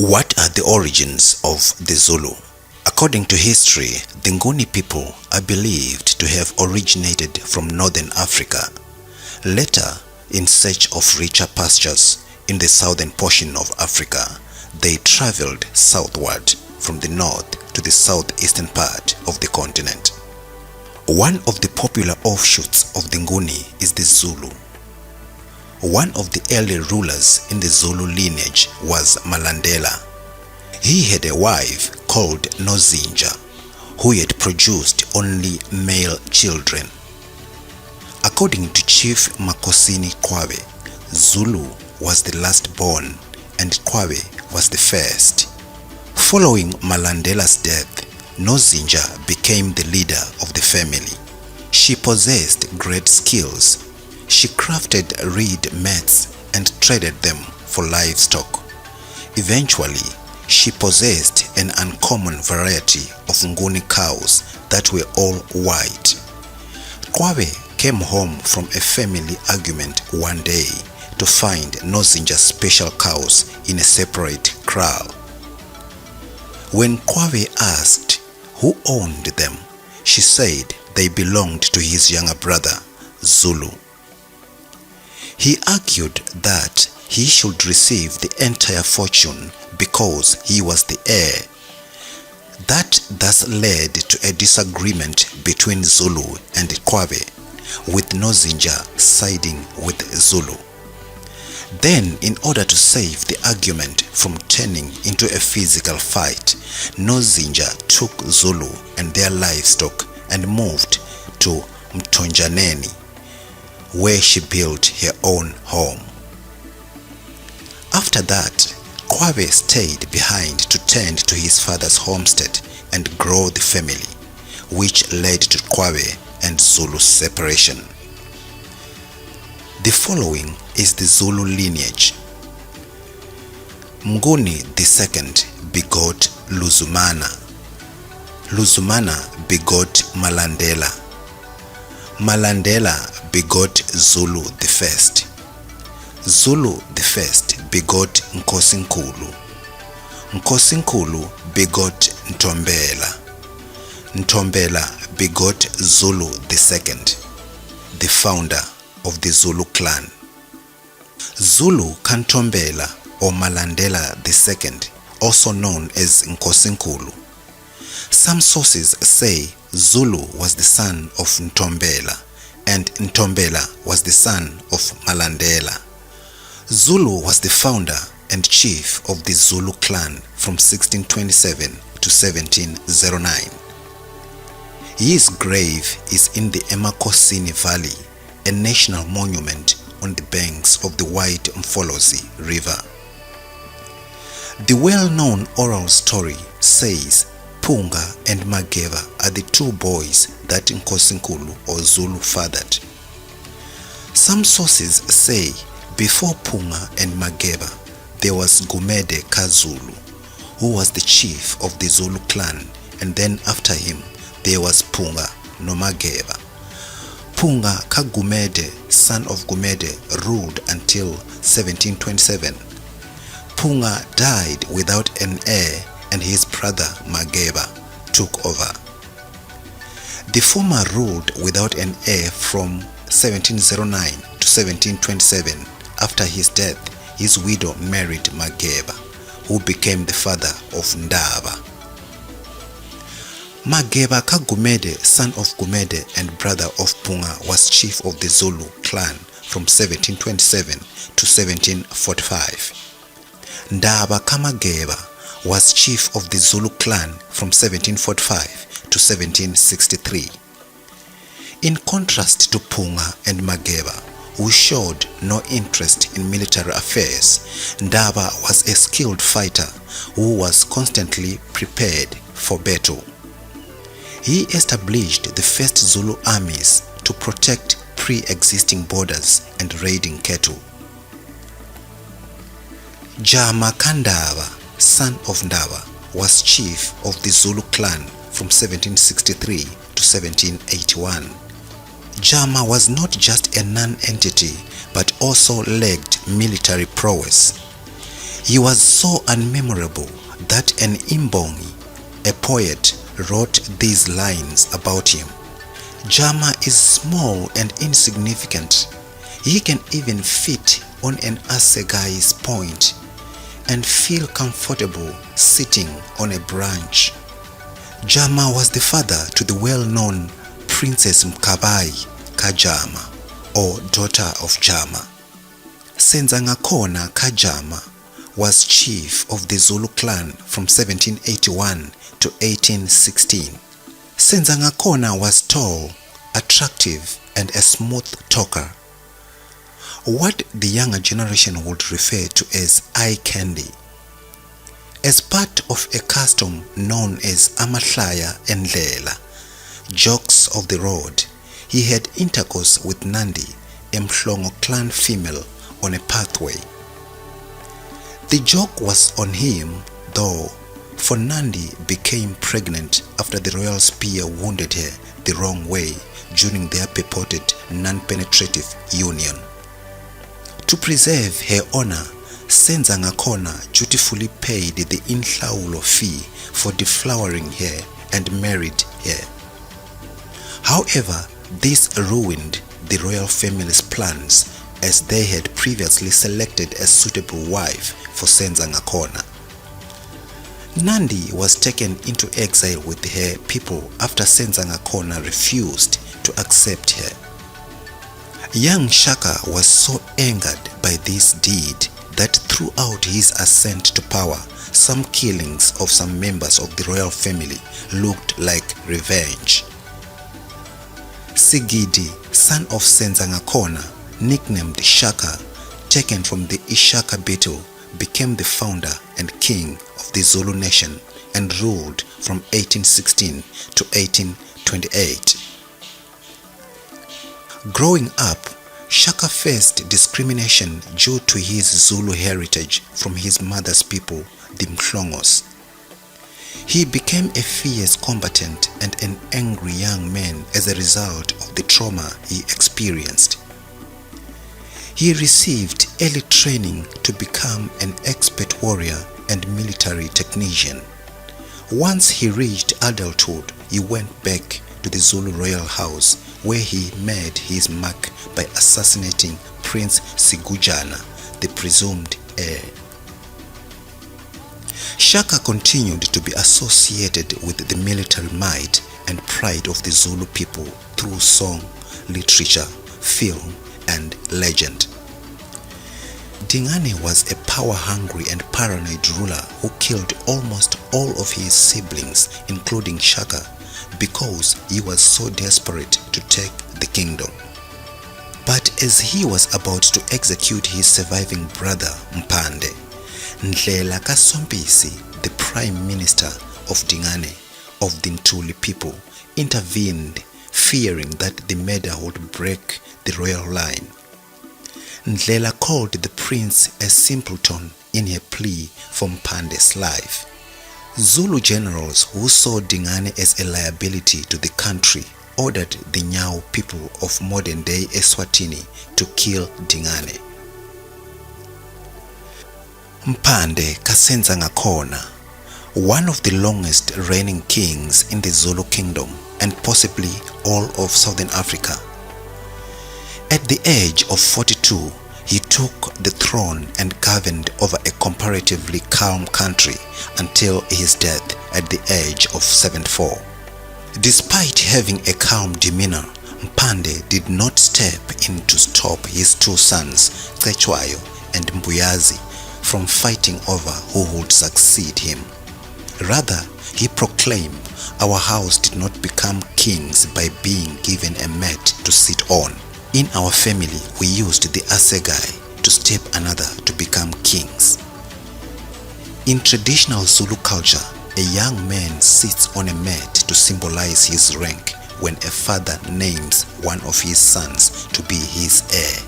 What are the origins of the Zulu? According to history, the Nguni people are believed to have originated from northern Africa. Later, in search of richer pastures in the southern portion of Africa, they traveled southward from the north to the southeastern part of the continent. One of the popular offshoots of the Nguni is the Zulu. One of the early rulers in the Zulu lineage was Malandela. He had a wife called Nozinja, who had produced only male children. According to Chief Makhosini Qwabe, Zulu was the last born and Qwabe was the first. Following Malandela's death, Nozinja became the leader of the family. She possessed great skills. She crafted reed mats and traded them for livestock. Eventually, she possessed an uncommon variety of Nguni cows that were all white. Qwabe came home from a family argument one day to find Nozinja's special cows in a separate kraal. When Qwabe asked who owned them, she said they belonged to his younger brother, Zulu. He argued that he should receive the entire fortune because he was the heir. That thus led to a disagreement between Zulu and Qwabe, with Nozinja siding with Zulu. Then, in order to save the argument from turning into a physical fight, Nozinja took Zulu and their livestock and moved to Mtonjaneni, where she built her own home. After that, Qwabe stayed behind to tend to his father's homestead and grow the family, which led to Qwabe and Zulu's separation. The following is the Zulu lineage. Mnguni II begot Luzumana. Luzumana begot Malandela. Malandela begot Zulu I. Zulu I begot Nkosinkulu. Nkosinkulu begot Ntombela. Ntombela begot Zulu II, the founder of the Zulu clan. Zulu Ntombela or Malandela II, also known as Nkosinkulu. Some sources say Zulu was the son of Ntombela and Ntombela was the son of Malandela. Zulu was the founder and chief of the Zulu clan from 1627 to 1709. His grave is in the Makhosini Valley, a national monument on the banks of the White Mfolozi River. The well-known oral story says Punga and Mageva are the two boys that Nkosinkulu or Zulu fathered. Some sources say before Punga and Mageva, there was Gumede Kazulu, who was the chief of the Zulu clan, and then after him, there was Punga no Mageva. Punga Kagumede, son of Gumede, ruled until 1727. Punga died without an heir and his brother Mageva took over. The former ruled without an heir from 1709 to 1727. After his death, his widow married Mageva, who became the father of Ndaba. Mageva Kagumede, son of Gumede and brother of Punga, was chief of the Zulu clan from 1727 to 1745. Ndaba Kamageva was chief of the Zulu clan from 1745 to 1763. In contrast to Punga and Mageva, who showed no interest in military affairs, Ndaba was a skilled fighter who was constantly prepared for battle. He established the first Zulu armies to protect pre-existing borders and raiding cattle. Jama Kandaba, son of Ndaba, was chief of the Zulu clan from 1763 to 1781. Jama was not just a non-entity but also lacked military prowess. He was so unmemorable that an Imbongi, a poet, wrote these lines about him. Jama is small and insignificant. He can even fit on an assegai's point and feel comfortable sitting on a branch. Jama was the father to the well-known Princess Mkabayi Kajama, or daughter of Jama. Senzangakhona Kajama was chief of the Zulu clan from 1781 to 1816. Senzangakhona was tall, attractive, and a smooth talker, what the younger generation would refer to as eye candy. As part of a custom known as Amahlaya and Ndlela, jokes of the road, he had intercourse with Nandi, a Mhlongo clan female, on a pathway. The joke was on him, though, for Nandi became pregnant after the royal spear wounded her the wrong way during their purported non-penetrative union. To preserve her honor, Senzangakhona dutifully paid the inhlawulo fee for deflowering her and married her. However, this ruined the royal family's plans, as they had previously selected a suitable wife for Senzangakhona. Nandi was taken into exile with her people after Senzangakhona refused to accept her. Young Shaka was so angered by this deed that throughout his ascent to power, some killings of some members of the royal family looked like revenge. Sigidi, son of Senzangakhona, nicknamed Shaka, taken from the Ishaka battle, became the founder and king of the Zulu nation and ruled from 1816 to 1828. Growing up, Shaka faced discrimination due to his Zulu heritage from his mother's people, the Mhlongos. He became a fierce combatant and an angry young man as a result of the trauma he experienced. He received early training to become an expert warrior and military technician. Once he reached adulthood, he went back to the Zulu royal house, where he made his mark by assassinating Prince Sigujana, the presumed heir. Shaka continued to be associated with the military might and pride of the Zulu people through song, literature, film, and legend. Dingane was a power-hungry and paranoid ruler who killed almost all of his siblings, including Shaka, because he was so desperate to take the kingdom. But as he was about to execute his surviving brother Mpande, Ndlela Kasompisi, the prime minister of Dingane of the Ntuli people, intervened, fearing that the murder would break the royal line. Ndlela called the prince a simpleton in her plea for Mpande's life. Zulu generals who saw Dingane as a liability to the country ordered the Nyau people of modern-day Eswatini to kill Dingane. Mpande Kasenzangakhona, one of the longest reigning kings in the Zulu kingdom and possibly all of Southern Africa. At the age of 42, he took the throne and governed over a comparatively calm country until his death at the age of 74. Despite having a calm demeanor, Mpande did not step in to stop his two sons, Cetshwayo and Mbuyazi, from fighting over who would succeed him. Rather, he proclaimed, "Our house did not become kings by being given a mat to sit on. In our family, we used the assegai to step another to become kings." In traditional Zulu culture, a young man sits on a mat to symbolize his rank when a father names one of his sons to be his heir.